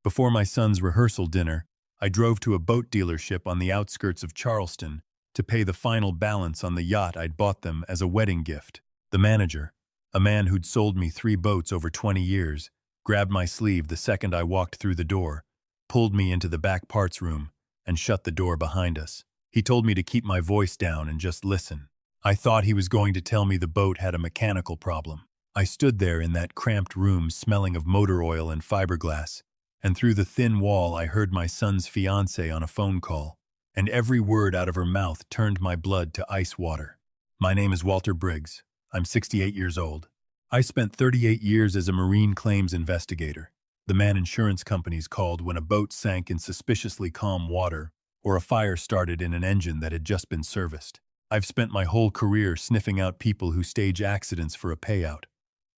Before my son's rehearsal dinner, I drove to a boat dealership on the outskirts of Charleston to pay the final balance on the yacht I'd bought them as a wedding gift. The manager, a man who'd sold me 3 boats over 20 years, grabbed my sleeve the second I walked through the door, pulled me into the back parts room, and shut the door behind us. He told me to keep my voice down and just listen. I thought he was going to tell me the boat had a mechanical problem. I stood there in that cramped room smelling of motor oil and fiberglass, and through the thin wall I heard my son's fiancée on a phone call, and every word out of her mouth turned my blood to ice water. My name is Walter Briggs. I'm 68 years old. I spent 38 years as a marine claims investigator, the man insurance companies called when a boat sank in suspiciously calm water or a fire started in an engine that had just been serviced. I've spent my whole career sniffing out people who stage accidents for a payout.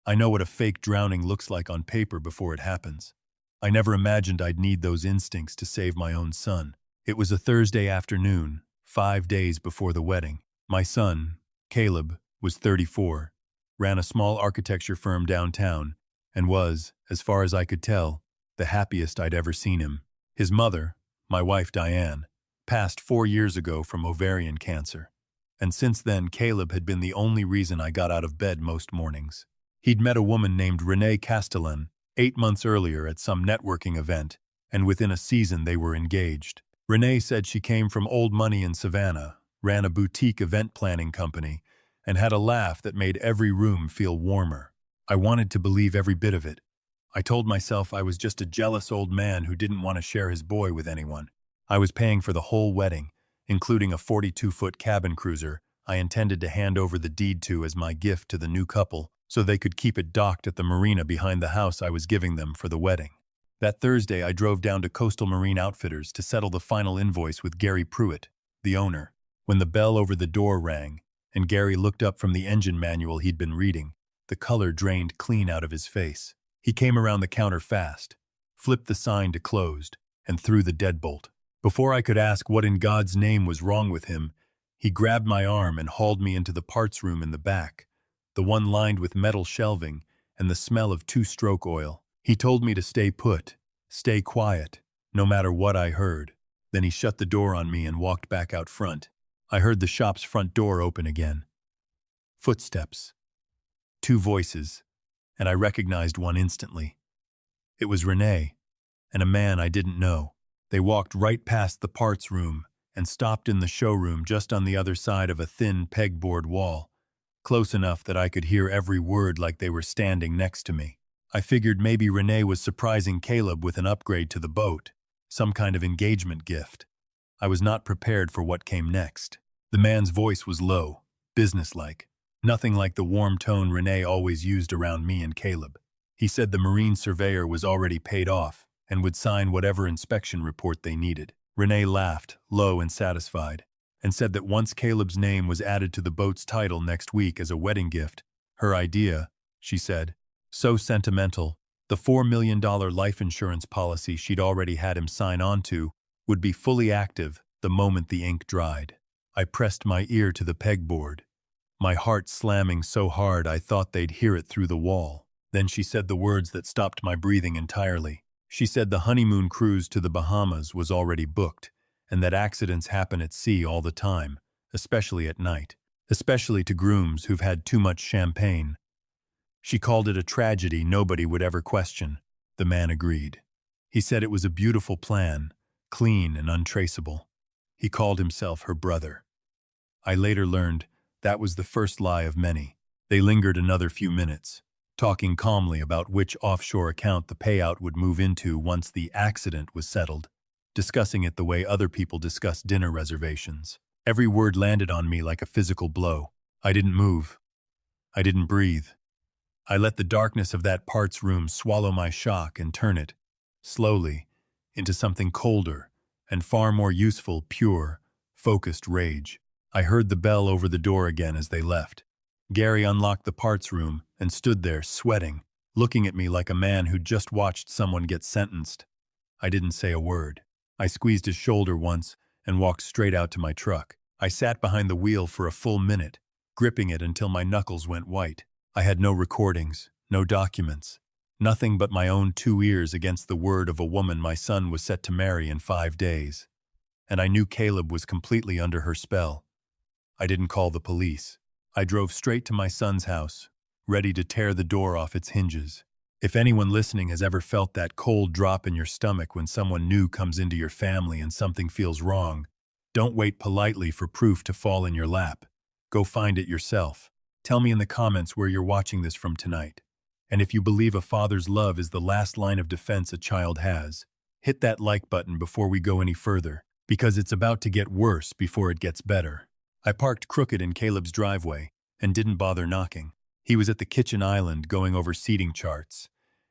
I know what a fake drowning looks like on paper before it happens. I never imagined I'd need those instincts to save my own son. It was a Thursday afternoon, 5 days before the wedding. My son, Caleb, was 34, ran a small architecture firm downtown, and was, as far as I could tell, the happiest I'd ever seen him. His mother, my wife Diane, passed 4 years ago from ovarian cancer, and since then Caleb had been the only reason I got out of bed most mornings. He'd met a woman named Renee Castellan 8 months earlier at some networking event, and within a season they were engaged. Renee said she came from old money in Savannah, ran a boutique event planning company, and had a laugh that made every room feel warmer. I wanted to believe every bit of it. I told myself I was just a jealous old man who didn't want to share his boy with anyone. I was paying for the whole wedding, including a 42-foot cabin cruiser I intended to hand over the deed to as my gift to the new couple so they could keep it docked at the marina behind the house I was giving them for the wedding. That Thursday, I drove down to Coastal Marine Outfitters to settle the final invoice with Gary Pruitt, the owner. When the bell over the door rang, and Gary looked up from the engine manual he'd been reading, the color drained clean out of his face. He came around the counter fast, flipped the sign to closed, and threw the deadbolt. Before I could ask what in God's name was wrong with him, he grabbed my arm and hauled me into the parts room in the back, the one lined with metal shelving and the smell of two-stroke oil. He told me to stay put, stay quiet, no matter what I heard. Then he shut the door on me and walked back out front. I heard the shop's front door open again. Footsteps. 2 voices, and I recognized one instantly. It was Renee, and a man I didn't know. They walked right past the parts room and stopped in the showroom just on the other side of a thin pegboard wall, close enough that I could hear every word like they were standing next to me. I figured maybe Renee was surprising Caleb with an upgrade to the boat, some kind of engagement gift. I was not prepared for what came next. The man's voice was low, businesslike, nothing like the warm tone Renee always used around me and Caleb. He said the marine surveyor was already paid off and would sign whatever inspection report they needed. Renee laughed, low and satisfied, and said that once Caleb's name was added to the boat's title next week as a wedding gift, her idea, she said, so sentimental, the $4 million life insurance policy she'd already had him sign on to would be fully active the moment the ink dried. I pressed my ear to the pegboard, my heart slamming so hard I thought they'd hear it through the wall. Then she said the words that stopped my breathing entirely. She said the honeymoon cruise to the Bahamas was already booked, and that accidents happen at sea all the time, especially at night, especially to grooms who've had too much champagne. She called it a tragedy nobody would ever question. The man agreed. He said it was a beautiful plan, clean and untraceable. He called himself her brother. I later learned that was the first lie of many. They lingered another few minutes, talking calmly about which offshore account the payout would move into once the accident was settled, discussing it the way other people discuss dinner reservations. Every word landed on me like a physical blow. I didn't move. I didn't breathe. I let the darkness of that parts room swallow my shock and turn it, slowly, into something colder and far more useful, pure, focused rage. I heard the bell over the door again as they left. Gary unlocked the parts room and stood there, sweating, looking at me like a man who'd just watched someone get sentenced. I didn't say a word. I squeezed his shoulder once and walked straight out to my truck. I sat behind the wheel for a full minute, gripping it until my knuckles went white. I had no recordings, no documents, Nothing but my own 2 ears against the word of a woman my son was set to marry in 5 days. And I knew Caleb was completely under her spell. I didn't call the police. I drove straight to my son's house, ready to tear the door off its hinges. If anyone listening has ever felt that cold drop in your stomach when someone new comes into your family and something feels wrong, don't wait politely for proof to fall in your lap. Go find it yourself. Tell me in the comments where you're watching this from tonight. And if you believe a father's love is the last line of defense a child has, hit that like button before we go any further, because it's about to get worse before it gets better. I parked crooked in Caleb's driveway and didn't bother knocking. He was at the kitchen island going over seating charts,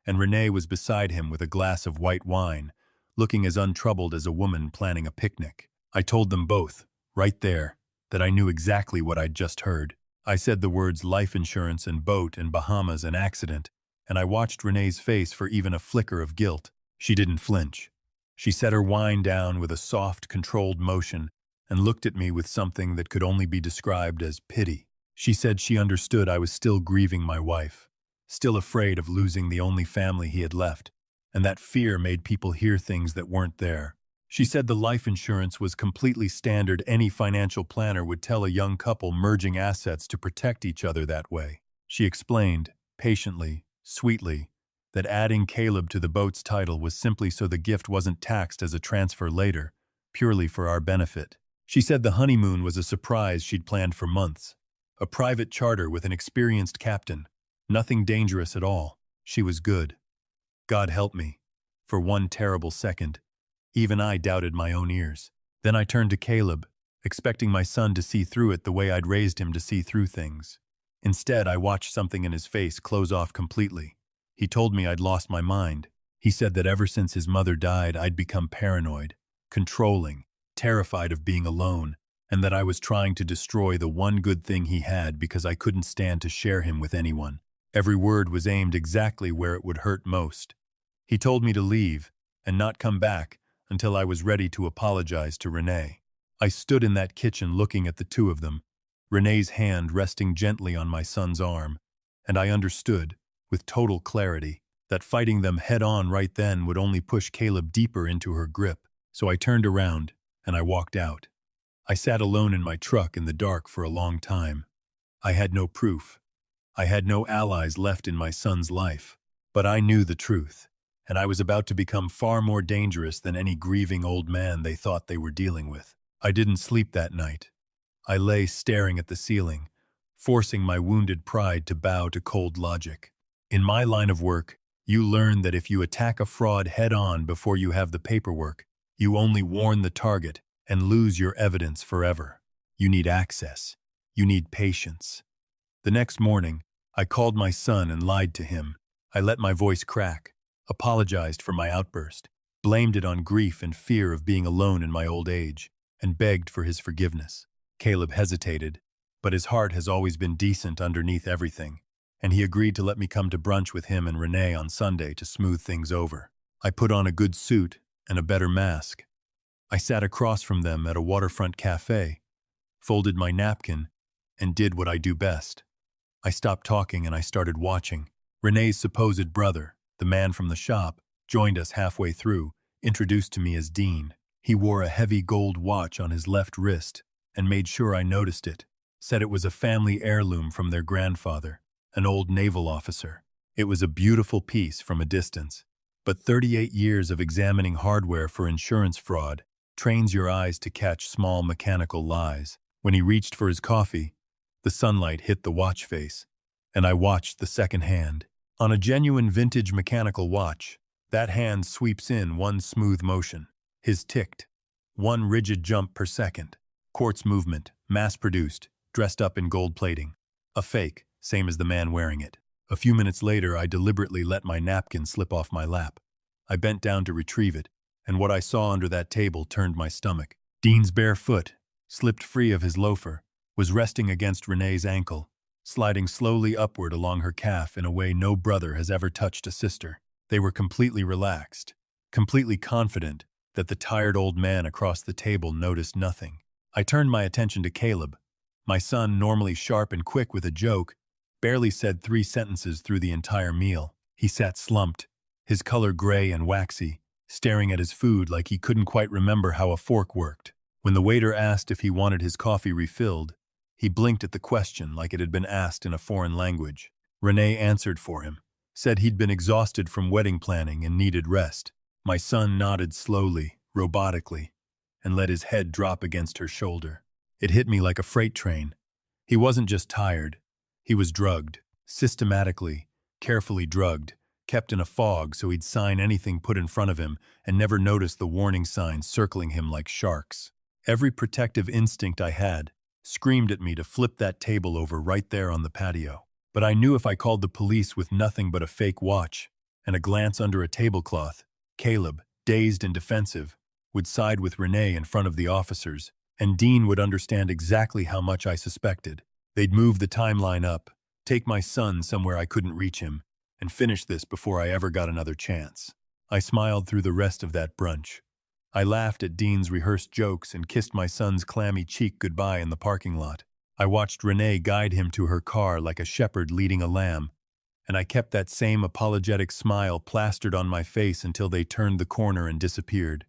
and Renee was beside him with a glass of white wine, looking as untroubled as a woman planning a picnic. I told them both, right there, that I knew exactly what I'd just heard. I said the words life insurance and boat and Bahamas and accident, and I watched Renee's face for even a flicker of guilt. She didn't flinch. She set her wine down with a soft, controlled motion and looked at me with something that could only be described as pity. She said she understood I was still grieving my wife, still afraid of losing the only family he had left, and that fear made people hear things that weren't there. She said the life insurance was completely standard. Any financial planner would tell a young couple merging assets to protect each other that way. She explained, patiently, sweetly, that adding Caleb to the boat's title was simply so the gift wasn't taxed as a transfer later, purely for our benefit. She said the honeymoon was a surprise she'd planned for months. A private charter with an experienced captain. Nothing dangerous at all. She was good. God help me. For one terrible second, even I doubted my own ears. Then I turned to Caleb, expecting my son to see through it the way I'd raised him to see through things. Instead, I watched something in his face close off completely. He told me I'd lost my mind. He said that ever since his mother died, I'd become paranoid, controlling, terrified of being alone, and that I was trying to destroy the one good thing he had because I couldn't stand to share him with anyone. Every word was aimed exactly where it would hurt most. He told me to leave and not come back until I was ready to apologize to Renee. I stood in that kitchen looking at the two of them, Renee's hand resting gently on my son's arm, and I understood, with total clarity, that fighting them head-on right then would only push Caleb deeper into her grip. So I turned around and I walked out. I sat alone in my truck in the dark for a long time. I had no proof. I had no allies left in my son's life. But I knew the truth, and I was about to become far more dangerous than any grieving old man they thought they were dealing with. I didn't sleep that night. I lay staring at the ceiling, forcing my wounded pride to bow to cold logic. In my line of work, you learn that if you attack a fraud head-on before you have the paperwork, you only warn the target and lose your evidence forever. You need access. You need patience. The next morning, I called my son and lied to him. I let my voice crack, apologized for my outburst, blamed it on grief and fear of being alone in my old age, and begged for his forgiveness. Caleb hesitated, but his heart has always been decent underneath everything, and he agreed to let me come to brunch with him and Renee on Sunday to smooth things over. I put on a good suit and a better mask. I sat across from them at a waterfront cafe, folded my napkin, and did what I do best. I stopped talking and I started watching. Renee's supposed brother, the man from the shop, joined us halfway through, introduced to me as Dean. He wore a heavy gold watch on his left wrist and made sure I noticed it, said it was a family heirloom from their grandfather, an old naval officer. It was a beautiful piece from a distance, but 38 years of examining hardware for insurance fraud trains your eyes to catch small mechanical lies. When he reached for his coffee, the sunlight hit the watch face, and I watched the second hand. On a genuine vintage mechanical watch, that hand sweeps in one smooth motion. His ticked, one rigid jump per second. Quartz movement, mass-produced, dressed up in gold plating. A fake, same as the man wearing it. A few minutes later, I deliberately let my napkin slip off my lap. I bent down to retrieve it, and what I saw under that table turned my stomach. Dean's bare foot, slipped free of his loafer, was resting against Renee's ankle, sliding slowly upward along her calf in a way no brother has ever touched a sister. They were completely relaxed, completely confident that the tired old man across the table noticed nothing. I turned my attention to Caleb. My son, normally sharp and quick with a joke, barely said 3 sentences through the entire meal. He sat slumped, his color gray and waxy, staring at his food like he couldn't quite remember how a fork worked. When the waiter asked if he wanted his coffee refilled, he blinked at the question like it had been asked in a foreign language. Renee answered for him, said he'd been exhausted from wedding planning and needed rest. My son nodded slowly, robotically, and let his head drop against her shoulder. It hit me like a freight train. He wasn't just tired. He was drugged, systematically, carefully drugged, kept in a fog so he'd sign anything put in front of him and never notice the warning signs circling him like sharks. Every protective instinct I had screamed at me to flip that table over right there on the patio. But I knew if I called the police with nothing but a fake watch and a glance under a tablecloth, Caleb, dazed and defensive, would side with Renee in front of the officers, and Dean would understand exactly how much I suspected. They'd move the timeline up, take my son somewhere I couldn't reach him, and finish this before I ever got another chance. I smiled through the rest of that brunch. I laughed at Dean's rehearsed jokes and kissed my son's clammy cheek goodbye in the parking lot. I watched Renee guide him to her car like a shepherd leading a lamb, and I kept that same apologetic smile plastered on my face until they turned the corner and disappeared.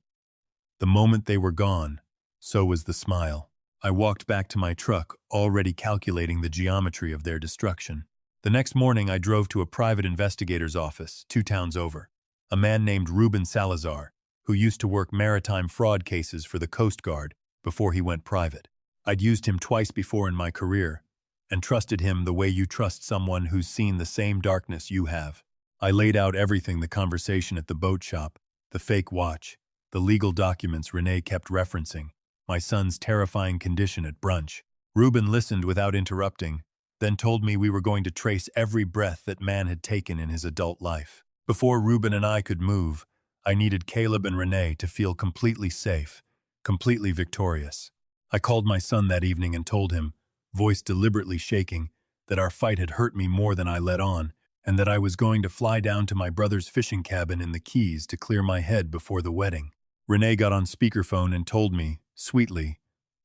The moment they were gone, so was the smile. I walked back to my truck, already calculating the geometry of their destruction. The next morning, I drove to a private investigator's office, 2 towns over. A man named Ruben Salazar, who used to work maritime fraud cases for the Coast Guard before he went private. I'd used him twice before in my career, and trusted him the way you trust someone who's seen the same darkness you have. I laid out everything: the conversation at the boat shop, the fake watch, the legal documents Renee kept referencing, my son's terrifying condition at brunch. Ruben listened without interrupting, then told me we were going to trace every breath that man had taken in his adult life. Before Ruben and I could move, I needed Caleb and Renee to feel completely safe, completely victorious. I called my son that evening and told him, voice deliberately shaking, that our fight had hurt me more than I let on, and that I was going to fly down to my brother's fishing cabin in the Keys to clear my head before the wedding. Renee got on speakerphone and told me, sweetly,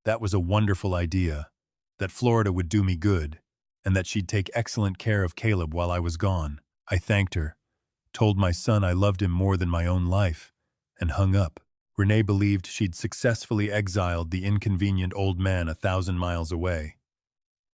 that was a wonderful idea, that Florida would do me good, and that she'd take excellent care of Caleb while I was gone. I thanked her, told my son I loved him more than my own life, and hung up. Renee believed she'd successfully exiled the inconvenient old man 1,000 miles away.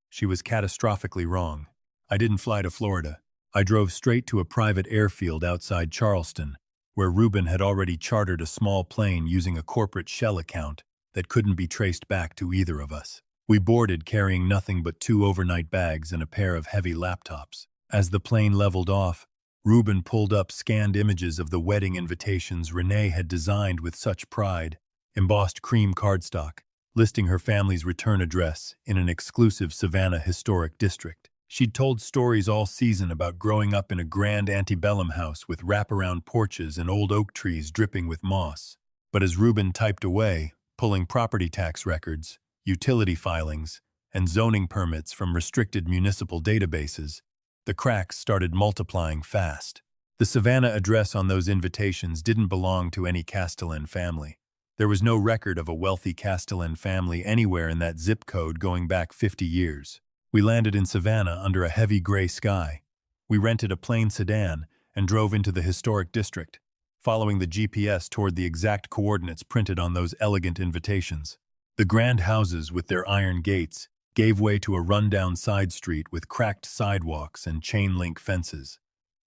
She was catastrophically wrong. I didn't fly to Florida. I drove straight to a private airfield outside Charleston, where Ruben had already chartered a small plane using a corporate shell account that couldn't be traced back to either of us. We boarded carrying nothing but 2 overnight bags and a pair of heavy laptops. As the plane leveled off, Ruben pulled up scanned images of the wedding invitations Renee had designed with such pride, embossed cream cardstock, listing her family's return address in an exclusive Savannah historic district. She'd told stories all season about growing up in a grand antebellum house with wraparound porches and old oak trees dripping with moss. But as Ruben typed away, pulling property tax records, utility filings, and zoning permits from restricted municipal databases, the cracks started multiplying fast. The Savannah address on those invitations didn't belong to any Castellan family. There was no record of a wealthy Castellan family anywhere in that zip code going back 50 years. We landed in Savannah under a heavy gray sky. We rented a plain sedan and drove into the historic district, following the GPS toward the exact coordinates printed on those elegant invitations. The grand houses with their iron gates gave way to a rundown side street with cracked sidewalks and chain-link fences.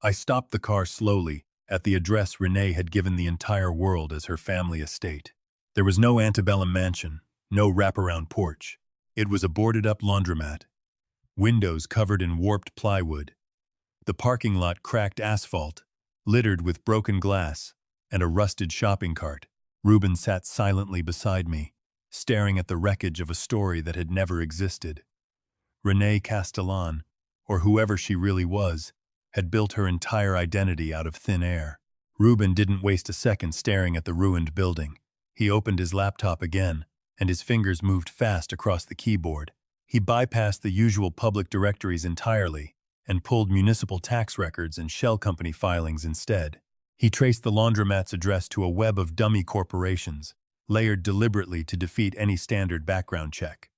I stopped the car slowly at the address Renee had given the entire world as her family estate. There was no antebellum mansion, no wraparound porch. It was a boarded-up laundromat, windows covered in warped plywood, the parking lot cracked asphalt, littered with broken glass, and a rusted shopping cart. Ruben sat silently beside me, staring at the wreckage of a story that had never existed. Renee Castellan, or whoever she really was, had built her entire identity out of thin air. Ruben didn't waste a second staring at the ruined building. He opened his laptop again, and his fingers moved fast across the keyboard. He bypassed the usual public directories entirely and pulled municipal tax records and shell company filings instead. He traced the laundromat's address to a web of dummy corporations, layered deliberately to defeat any standard background check.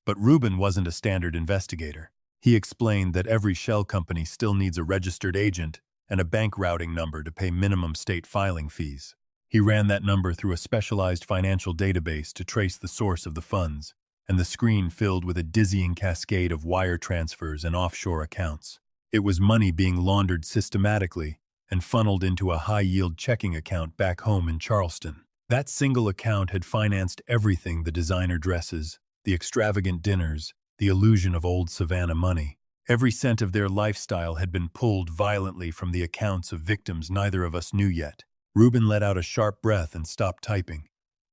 But Ruben wasn't a standard investigator. He explained that every shell company still needs a registered agent and a bank routing number to pay minimum state filing fees. He ran that number through a specialized financial database to trace the source of the funds, and the screen filled with a dizzying cascade of wire transfers and offshore accounts. It was money being laundered systematically and funneled into a high-yield checking account back home in Charleston. That single account had financed everything: the designer dresses, the extravagant dinners, the illusion of old Savannah money. Every cent of their lifestyle had been pulled violently from the accounts of victims neither of us knew yet. Reuben let out a sharp breath and stopped typing.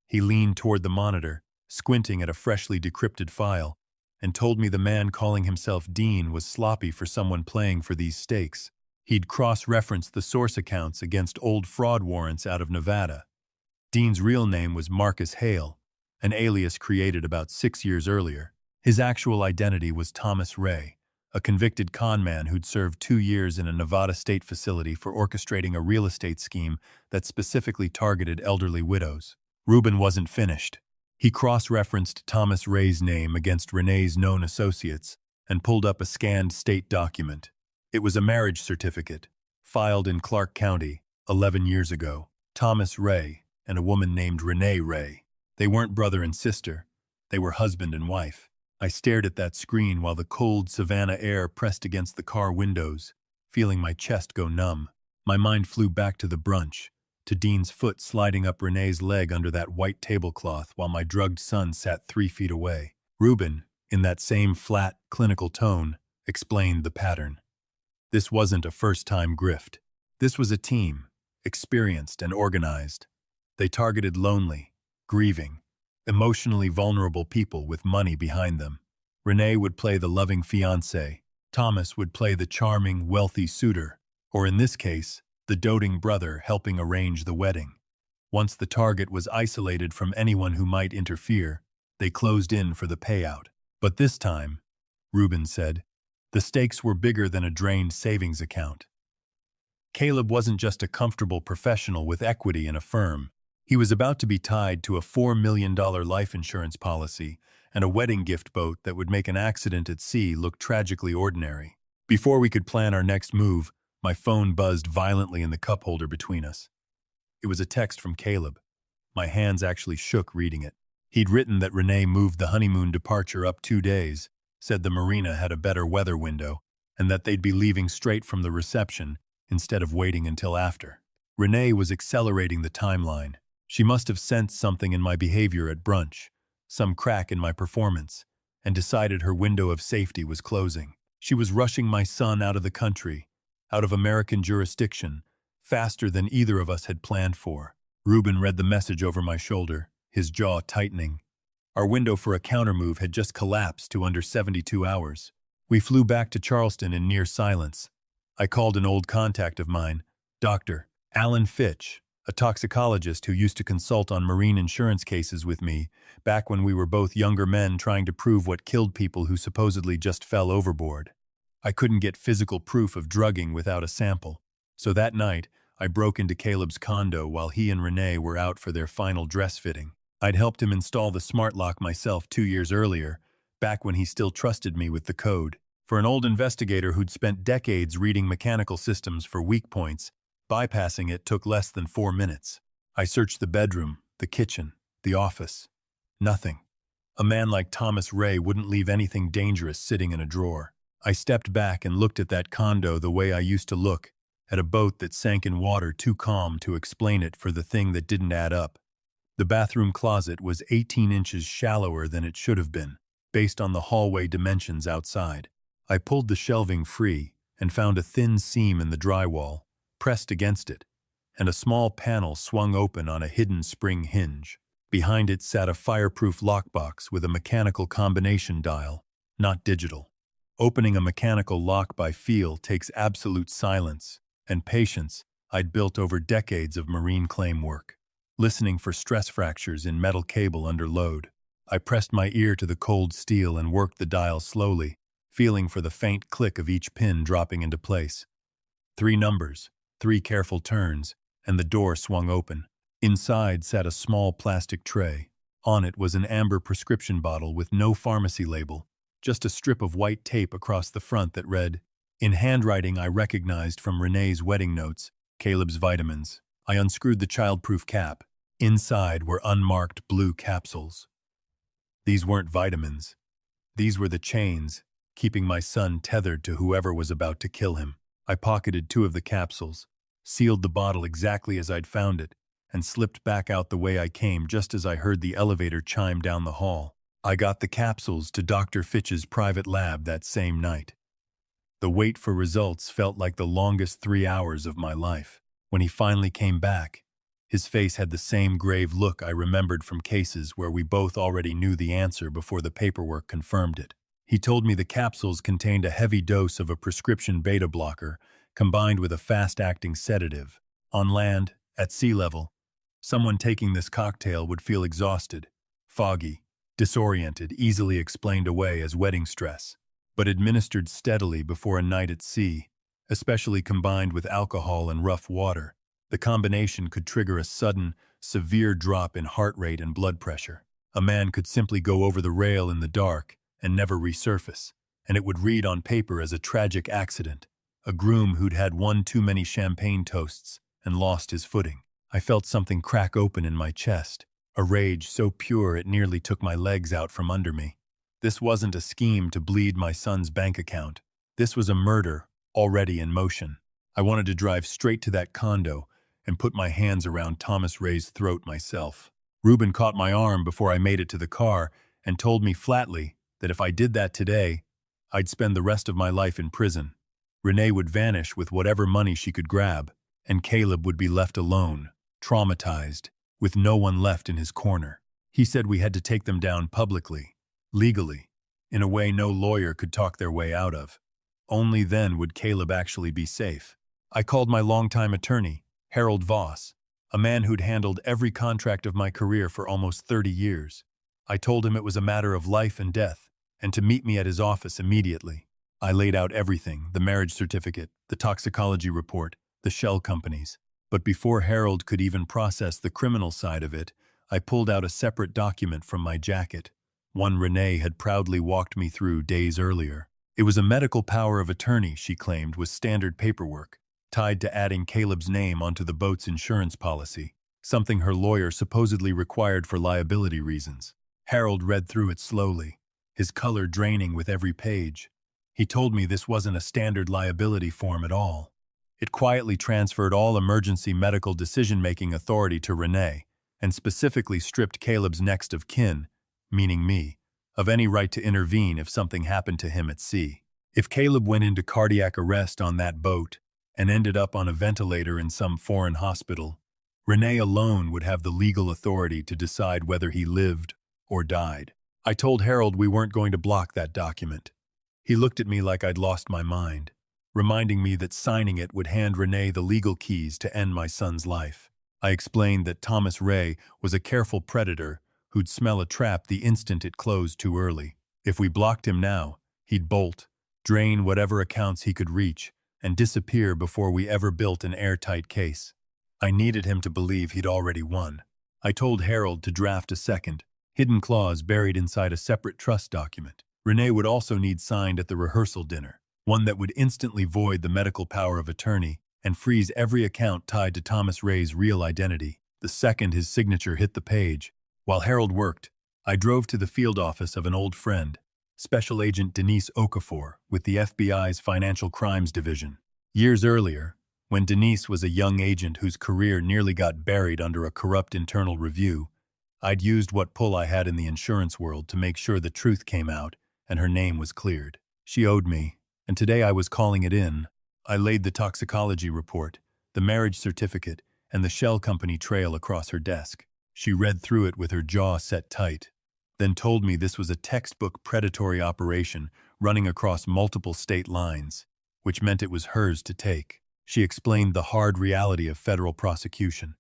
He leaned toward the monitor, squinting at a freshly decrypted file, and told me the man calling himself Dean was sloppy for someone playing for these stakes. He'd cross-referenced the source accounts against old fraud warrants out of Nevada. Dean's real name was Marcus Hale, an alias created about 6 years earlier. His actual identity was Thomas Ray, a convicted con man who'd served 2 years in a Nevada state facility for orchestrating a real estate scheme that specifically targeted elderly widows. Reuben wasn't finished. He cross-referenced Thomas Ray's name against Renee's known associates and pulled up a scanned state document. It was a marriage certificate, filed in Clark County 11 years ago. Thomas Ray and a woman named Renee Ray. They weren't brother and sister. They were husband and wife. I stared at that screen while the cold Savannah air pressed against the car windows, feeling my chest go numb. My mind flew back to the brunch, to Dean's foot sliding up Renee's leg under that white tablecloth while my drugged son sat 3 feet away. Reuben, in that same flat, clinical tone, explained the pattern. This wasn't a first-time grift. This was a team, experienced and organized. They targeted lonely, grieving, emotionally vulnerable people with money behind them. Renee would play the loving fiancée. Thomas would play the charming, wealthy suitor, or in this case, the doting brother helping arrange the wedding. Once the target was isolated from anyone who might interfere, they closed in for the payout. But this time, Reuben said, the stakes were bigger than a drained savings account. Caleb wasn't just a comfortable professional with equity in a firm. He was about to be tied to a $4 million life insurance policy and a wedding gift boat that would make an accident at sea look tragically ordinary. Before we could plan our next move, my phone buzzed violently in the cup holder between us. It was a text from Caleb. My hands actually shook reading it. He'd written that Renee moved the honeymoon departure up 2 days, said the marina had a better weather window, and that they'd be leaving straight from the reception instead of waiting until after. Renee was accelerating the timeline. She must have sensed something in my behavior at brunch, some crack in my performance, and decided her window of safety was closing. She was rushing my son out of the country, out of American jurisdiction, faster than either of us had planned for. Reuben read the message over my shoulder, his jaw tightening. Our window for a countermove had just collapsed to under 72 hours. We flew back to Charleston in near silence. I called an old contact of mine, Dr. Alan Fitch, a toxicologist who used to consult on marine insurance cases with me back when we were both younger men trying to prove what killed people who supposedly just fell overboard. I couldn't get physical proof of drugging without a sample, so that night I broke into Caleb's condo while he and Renee were out for their final dress fitting. I'd helped him install the smart lock myself 2 years earlier, back when he still trusted me with the code. For an old investigator who'd spent decades reading mechanical systems for weak points, bypassing it took less than 4 minutes. I searched the bedroom, the kitchen, the office. Nothing. A man like Thomas Ray wouldn't leave anything dangerous sitting in a drawer. I stepped back and looked at that condo the way I used to look, at a boat that sank in water too calm to explain it for the thing that didn't add up. The bathroom closet was 18 inches shallower than it should have been, based on the hallway dimensions outside. I pulled the shelving free and found a thin seam in the drywall, pressed against it, and a small panel swung open on a hidden spring hinge. Behind it sat a fireproof lockbox with a mechanical combination dial, not digital. Opening a mechanical lock by feel takes absolute silence and patience I'd built over decades of marine claim work. Listening for stress fractures in metal cable under load, I pressed my ear to the cold steel and worked the dial slowly, feeling for the faint click of each pin dropping into place. 3 numbers, 3 careful turns, and the door swung open. Inside sat a small plastic tray. On it was an amber prescription bottle with no pharmacy label, just a strip of white tape across the front that read, In handwriting I recognized from Renee's wedding notes, Caleb's vitamins. I unscrewed the childproof cap. Inside were unmarked blue capsules. These weren't vitamins. These were the chains, keeping my son tethered to whoever was about to kill him. I pocketed 2 of the capsules, sealed the bottle exactly as I'd found it, and slipped back out the way I came just as I heard the elevator chime down the hall. I got the capsules to Dr. Fitch's private lab that same night. The wait for results felt like the longest 3 hours of my life. When he finally came back, his face had the same grave look I remembered from cases where we both already knew the answer before the paperwork confirmed it. He told me the capsules contained a heavy dose of a prescription beta blocker combined with a fast-acting sedative. On land, at sea level, someone taking this cocktail would feel exhausted, foggy, disoriented, easily explained away as wedding stress. But administered steadily before a night at sea, especially combined with alcohol and rough water, the combination could trigger a sudden, severe drop in heart rate and blood pressure. A man could simply go over the rail in the dark and never resurface, and it would read on paper as a tragic accident, a groom who'd had one too many champagne toasts and lost his footing. I felt something crack open in my chest, a rage so pure it nearly took my legs out from under me. This wasn't a scheme to bleed my son's bank account. This was a murder already in motion. I wanted to drive straight to that condo and put my hands around Thomas Ray's throat myself. Reuben caught my arm before I made it to the car and told me flatly that if I did that today, I'd spend the rest of my life in prison. Renee would vanish with whatever money she could grab, and Caleb would be left alone, traumatized, with no one left in his corner. He said we had to take them down publicly, legally, in a way no lawyer could talk their way out of. Only then would Caleb actually be safe. I called my longtime attorney, Harold Voss, a man who'd handled every contract of my career for almost 30 years. I told him it was a matter of life and death, and to meet me at his office immediately. I laid out everything, the marriage certificate, the toxicology report, the shell companies. But before Harold could even process the criminal side of it, I pulled out a separate document from my jacket, one Renee had proudly walked me through days earlier. It was a medical power of attorney, she claimed, with standard paperwork, tied to adding Caleb's name onto the boat's insurance policy, something her lawyer supposedly required for liability reasons. Harold read through it slowly, his color draining with every page. He told me this wasn't a standard liability form at all. It quietly transferred all emergency medical decision-making authority to Renee, and specifically stripped Caleb's next of kin, meaning me, of any right to intervene if something happened to him at sea. If Caleb went into cardiac arrest on that boat and ended up on a ventilator in some foreign hospital, Renee alone would have the legal authority to decide whether he lived or died. I told Harold we weren't going to block that document. He looked at me like I'd lost my mind, reminding me that signing it would hand Renee the legal keys to end my son's life. I explained that Thomas Ray was a careful predator who'd smell a trap the instant it closed too early. If we blocked him now, he'd bolt, drain whatever accounts he could reach, and disappear before we ever built an airtight case. I needed him to believe he'd already won. I told Harold to draft a second, hidden clause buried inside a separate trust document. Renee would also need signed at the rehearsal dinner, one that would instantly void the medical power of attorney and freeze every account tied to Thomas Ray's real identity. The second his signature hit the page, while Harold worked, I drove to the field office of an old friend, Special Agent Denise Okafor with the FBI's Financial Crimes Division. Years earlier, when Denise was a young agent whose career nearly got buried under a corrupt internal review, I'd used what pull I had in the insurance world to make sure the truth came out and her name was cleared. She owed me, and today I was calling it in. I laid the toxicology report, the marriage certificate, and the shell company trail across her desk. She read through it with her jaw set tight, then told me this was a textbook predatory operation running across multiple state lines, which meant it was hers to take. She explained the hard reality of federal prosecution.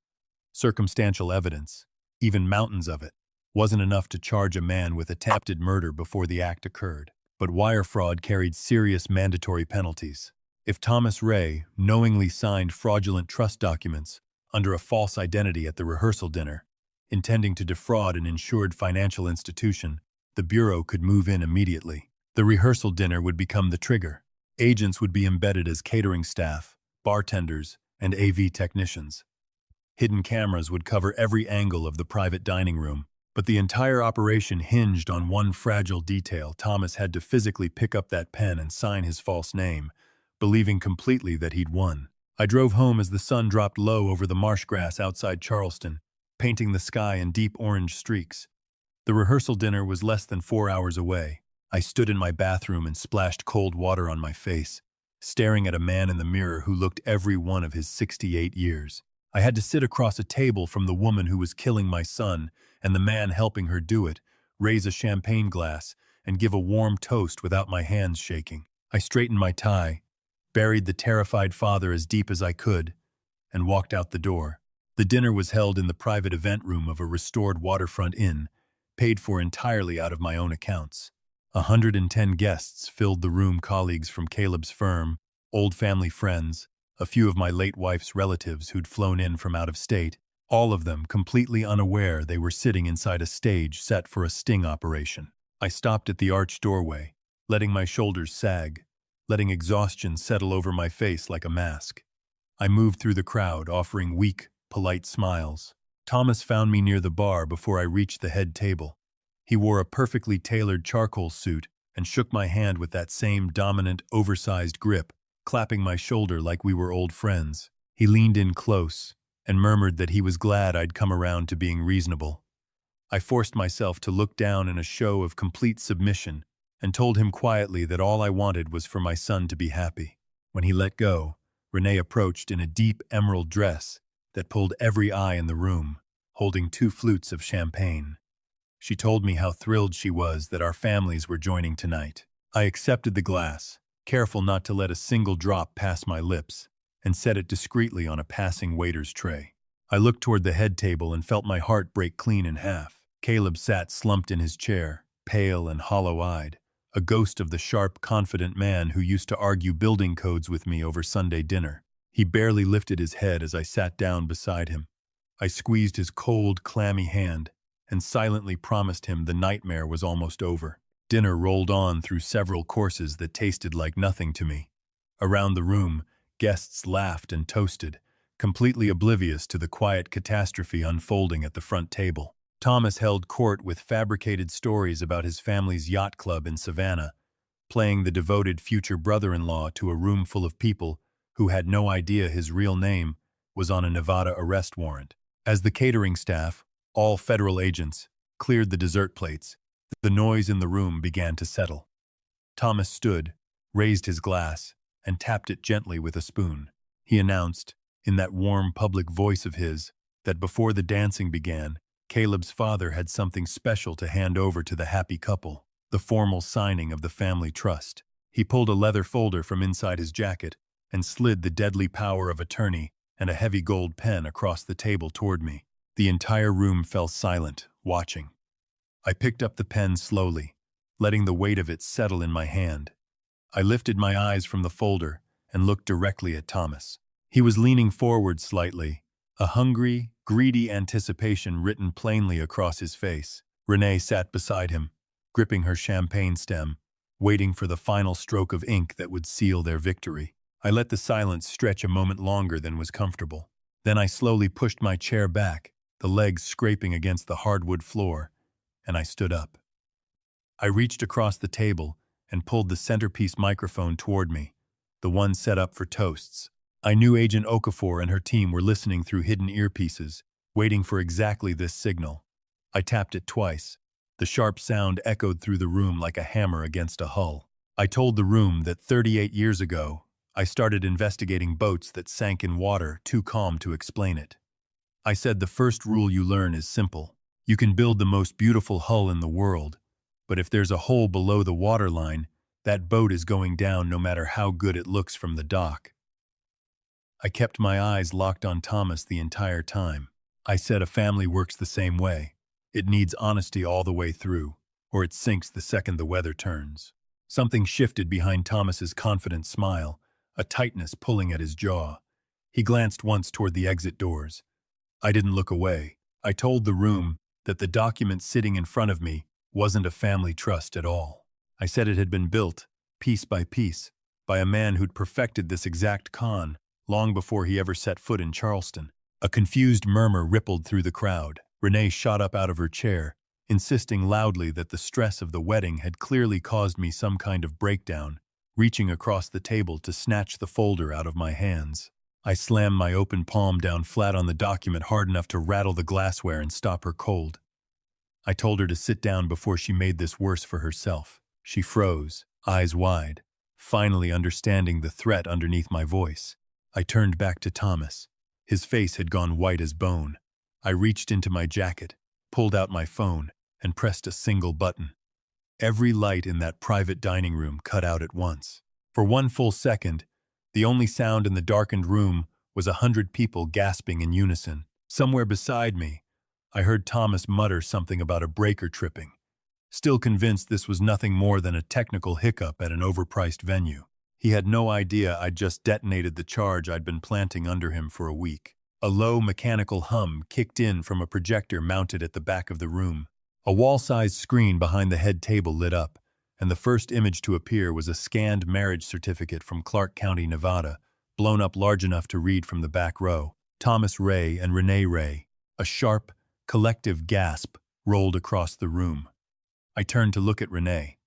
Circumstantial evidence, even mountains of it, wasn't enough to charge a man with attempted murder before the act occurred. But wire fraud carried serious mandatory penalties. If Thomas Ray knowingly signed fraudulent trust documents under a false identity at the rehearsal dinner, intending to defraud an insured financial institution, the Bureau could move in immediately. The rehearsal dinner would become the trigger. Agents would be embedded as catering staff, bartenders, and AV technicians. Hidden cameras would cover every angle of the private dining room, but the entire operation hinged on one fragile detail. Thomas had to physically pick up that pen and sign his false name, believing completely that he'd won. I drove home as the sun dropped low over the marsh grass outside Charleston, painting the sky in deep orange streaks. The rehearsal dinner was less than 4 hours away. I stood in my bathroom and splashed cold water on my face, staring at a man in the mirror who looked every one of his 68 years. I had to sit across a table from the woman who was killing my son and the man helping her do it, raise a champagne glass, and give a warm toast without my hands shaking. I straightened my tie, buried the terrified father as deep as I could, and walked out the door. The dinner was held in the private event room of a restored waterfront inn, paid for entirely out of my own accounts. 110 guests filled the room, colleagues from Caleb's firm, old family friends, a few of my late wife's relatives who'd flown in from out of state, all of them completely unaware they were sitting inside a stage set for a sting operation. I stopped at the arched doorway, letting my shoulders sag, letting exhaustion settle over my face like a mask. I moved through the crowd, offering weak, polite smiles. Thomas found me near the bar before I reached the head table. He wore a perfectly tailored charcoal suit and shook my hand with that same dominant, oversized grip, clapping my shoulder like we were old friends. He leaned in close and murmured that he was glad I'd come around to being reasonable. I forced myself to look down in a show of complete submission and told him quietly that all I wanted was for my son to be happy. When he let go, Renee approached in a deep emerald dress that pulled every eye in the room, holding 2 flutes of champagne. She told me how thrilled she was that our families were joining tonight. I accepted the glass, careful not to let a single drop pass my lips, and set it discreetly on a passing waiter's tray. I looked toward the head table and felt my heart break clean in half. Caleb sat slumped in his chair, pale and hollow-eyed, a ghost of the sharp, confident man who used to argue building codes with me over Sunday dinner. He barely lifted his head as I sat down beside him. I squeezed his cold, clammy hand and silently promised him the nightmare was almost over. Dinner rolled on through several courses that tasted like nothing to me. Around the room, guests laughed and toasted, completely oblivious to the quiet catastrophe unfolding at the front table. Thomas held court with fabricated stories about his family's yacht club in Savannah, playing the devoted future brother-in-law to a room full of people who had no idea his real name was on a Nevada arrest warrant. As the catering staff, all federal agents, cleared the dessert plates, the noise in the room began to settle. Thomas stood, raised his glass, and tapped it gently with a spoon. He announced, in that warm public voice of his, that before the dancing began, Caleb's father had something special to hand over to the happy couple, the formal signing of the family trust. He pulled a leather folder from inside his jacket and slid the deadly power of attorney and a heavy gold pen across the table toward me. The entire room fell silent, watching. I picked up the pen slowly, letting the weight of it settle in my hand. I lifted my eyes from the folder and looked directly at Thomas. He was leaning forward slightly, a hungry, greedy anticipation written plainly across his face. Renee sat beside him, gripping her champagne stem, waiting for the final stroke of ink that would seal their victory. I let the silence stretch a moment longer than was comfortable. Then I slowly pushed my chair back, the legs scraping against the hardwood floor, and I stood up. I reached across the table and pulled the centerpiece microphone toward me, the one set up for toasts. I knew Agent Okafor and her team were listening through hidden earpieces, waiting for exactly this signal. I tapped it twice. The sharp sound echoed through the room like a hammer against a hull. I told the room that 38 years ago, I started investigating boats that sank in water too calm to explain it. I said the first rule you learn is simple. You can build the most beautiful hull in the world, but if there's a hole below the waterline, that boat is going down no matter how good it looks from the dock. I kept my eyes locked on Thomas the entire time. I said a family works the same way. It needs honesty all the way through, or it sinks the second the weather turns. Something shifted behind Thomas's confident smile, a tightness pulling at his jaw. He glanced once toward the exit doors. I didn't look away. I told the room that the document sitting in front of me wasn't a family trust at all. I said it had been built, piece by piece, by a man who'd perfected this exact con long before he ever set foot in Charleston. A confused murmur rippled through the crowd. Renee shot up out of her chair, insisting loudly that the stress of the wedding had clearly caused me some kind of breakdown, reaching across the table to snatch the folder out of my hands. I slammed my open palm down flat on the document hard enough to rattle the glassware and stop her cold. I told her to sit down before she made this worse for herself. She froze, eyes wide, finally understanding the threat underneath my voice. I turned back to Thomas. His face had gone white as bone. I reached into my jacket, pulled out my phone, and pressed a single button. Every light in that private dining room cut out at once. For one full second, the only sound in the darkened room was 100 people gasping in unison. Somewhere beside me, I heard Thomas mutter something about a breaker tripping, still convinced this was nothing more than a technical hiccup at an overpriced venue. He had no idea I'd just detonated the charge I'd been planting under him for a week. A low mechanical hum kicked in from a projector mounted at the back of the room. A wall-sized screen behind the head table lit up, and the first image to appear was a scanned marriage certificate from Clark County, Nevada, blown up large enough to read from the back row. Thomas Ray and Renee Ray. A sharp, collective gasp rolled across the room. I turned to look at Renee.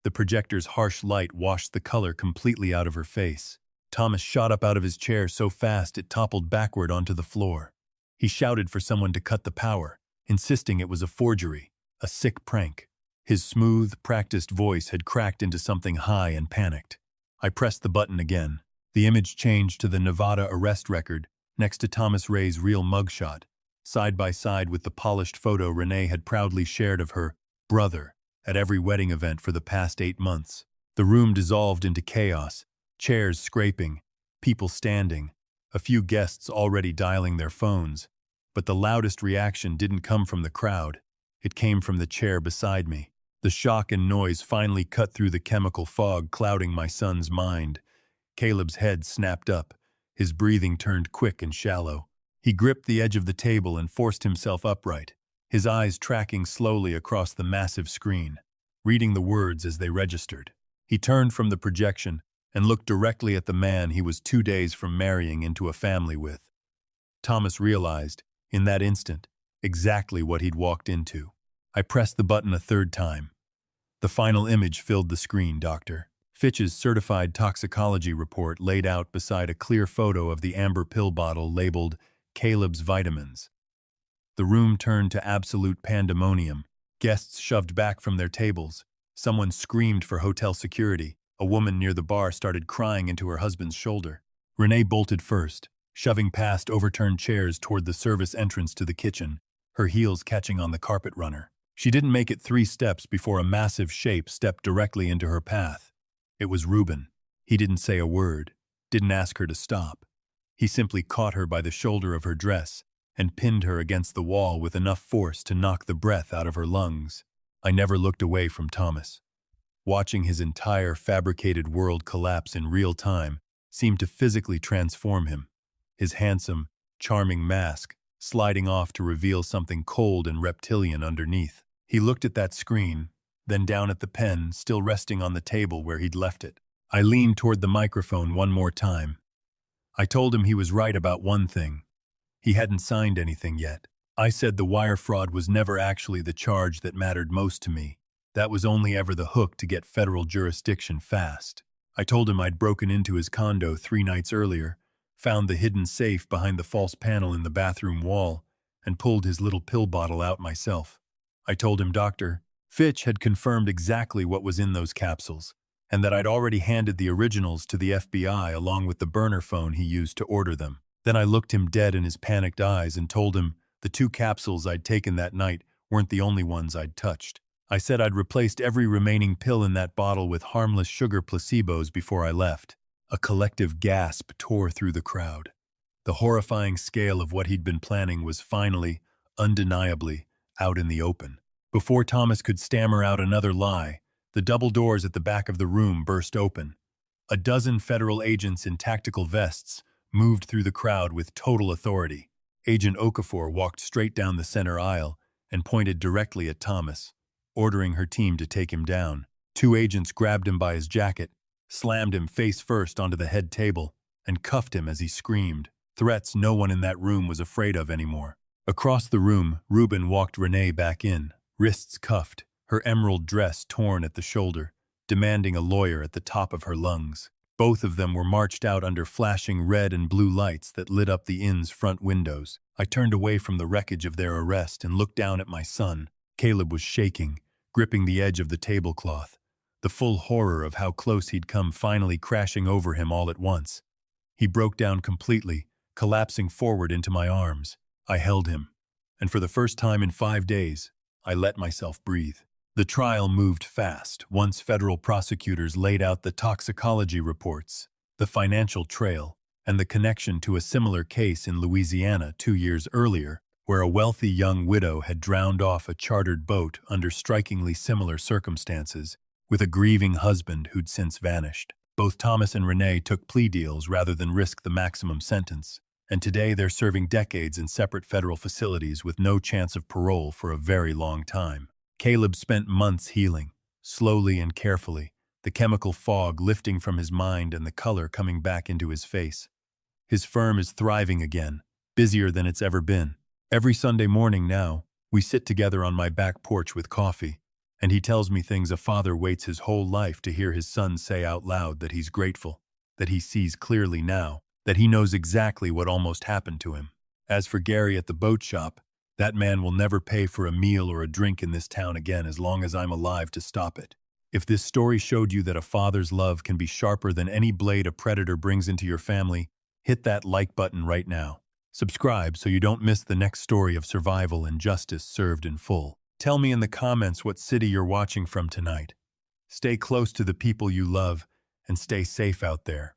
The projector's harsh light washed the color completely out of her face. Thomas shot up out of his chair so fast it toppled backward onto the floor. He shouted for someone to cut the power, insisting it was a forgery, a sick prank. His smooth, practiced voice had cracked into something high and panicked. I pressed the button again. The image changed to the Nevada arrest record next to Thomas Ray's real mugshot, side by side with the polished photo Renee had proudly shared of her brother at every wedding event for the past 8 months. The room dissolved into chaos, chairs scraping, people standing, a few guests already dialing their phones. But the loudest reaction didn't come from the crowd. It came from the chair beside me. The shock and noise finally cut through the chemical fog clouding my son's mind. Caleb's head snapped up. His breathing turned quick and shallow. He gripped the edge of the table and forced himself upright, his eyes tracking slowly across the massive screen, reading the words as they registered. He turned from the projection and looked directly at the man he was 2 days from marrying into a family with. Thomas realized, in that instant, exactly what he'd walked into. I pressed the button a third time. The final image filled the screen, Dr. Fitch's certified toxicology report laid out beside a clear photo of the amber pill bottle labeled Caleb's Vitamins. The room turned to absolute pandemonium. Guests shoved back from their tables. Someone screamed for hotel security. A woman near the bar started crying into her husband's shoulder. Renee bolted first, shoving past overturned chairs toward the service entrance to the kitchen, her heels catching on the carpet runner. She didn't make it 3 steps before a massive shape stepped directly into her path. It was Reuben. He didn't say a word, didn't ask her to stop. He simply caught her by the shoulder of her dress and pinned her against the wall with enough force to knock the breath out of her lungs. I never looked away from Thomas. Watching his entire fabricated world collapse in real time seemed to physically transform him. His handsome, charming mask sliding off to reveal something cold and reptilian underneath. He looked at that screen, then down at the pen still resting on the table where he'd left it. I leaned toward the microphone one more time. I told him he was right about one thing. He hadn't signed anything yet. I said the wire fraud was never actually the charge that mattered most to me. That was only ever the hook to get federal jurisdiction fast. I told him I'd broken into his condo 3 nights earlier, found the hidden safe behind the false panel in the bathroom wall, and pulled his little pill bottle out myself. I told him Dr. Fitch had confirmed exactly what was in those capsules, and that I'd already handed the originals to the FBI along with the burner phone he used to order them. Then I looked him dead in his panicked eyes and told him the 2 capsules I'd taken that night weren't the only ones I'd touched. I said I'd replaced every remaining pill in that bottle with harmless sugar placebos before I left. A collective gasp tore through the crowd. The horrifying scale of what he'd been planning was finally, undeniably, out in the open. Before Thomas could stammer out another lie, the double doors at the back of the room burst open. A dozen federal agents in tactical vests moved through the crowd with total authority. Agent Okafor walked straight down the center aisle and pointed directly at Thomas, ordering her team to take him down. 2 agents grabbed him by his jacket, slammed him face first onto the head table, and cuffed him as he screamed. Threats no one in that room was afraid of anymore. Across the room, Reuben walked Renee back in, wrists cuffed, her emerald dress torn at the shoulder, demanding a lawyer at the top of her lungs. Both of them were marched out under flashing red and blue lights that lit up the inn's front windows. I turned away from the wreckage of their arrest and looked down at my son. Caleb was shaking, gripping the edge of the tablecloth, the full horror of how close he'd come finally crashing over him all at once. He broke down completely, collapsing forward into my arms. I held him, and for the first time in 5 days, I let myself breathe. The trial moved fast once federal prosecutors laid out the toxicology reports, the financial trail, and the connection to a similar case in Louisiana 2 years earlier, where a wealthy young widow had drowned off a chartered boat under strikingly similar circumstances, with a grieving husband who'd since vanished. Both Thomas and Renee took plea deals rather than risk the maximum sentence, and today they're serving decades in separate federal facilities with no chance of parole for a very long time. Caleb spent months healing, slowly and carefully, the chemical fog lifting from his mind and the color coming back into his face. His firm is thriving again, busier than it's ever been. Every Sunday morning now, we sit together on my back porch with coffee, and he tells me things a father waits his whole life to hear his son say out loud: that he's grateful, that he sees clearly now, that he knows exactly what almost happened to him. As for Gary at the boat shop, that man will never pay for a meal or a drink in this town again as long as I'm alive to stop it. If this story showed you that a father's love can be sharper than any blade a predator brings into your family, hit that like button right now. Subscribe so you don't miss the next story of survival and justice served in full. Tell me in the comments what city you're watching from tonight. Stay close to the people you love and stay safe out there.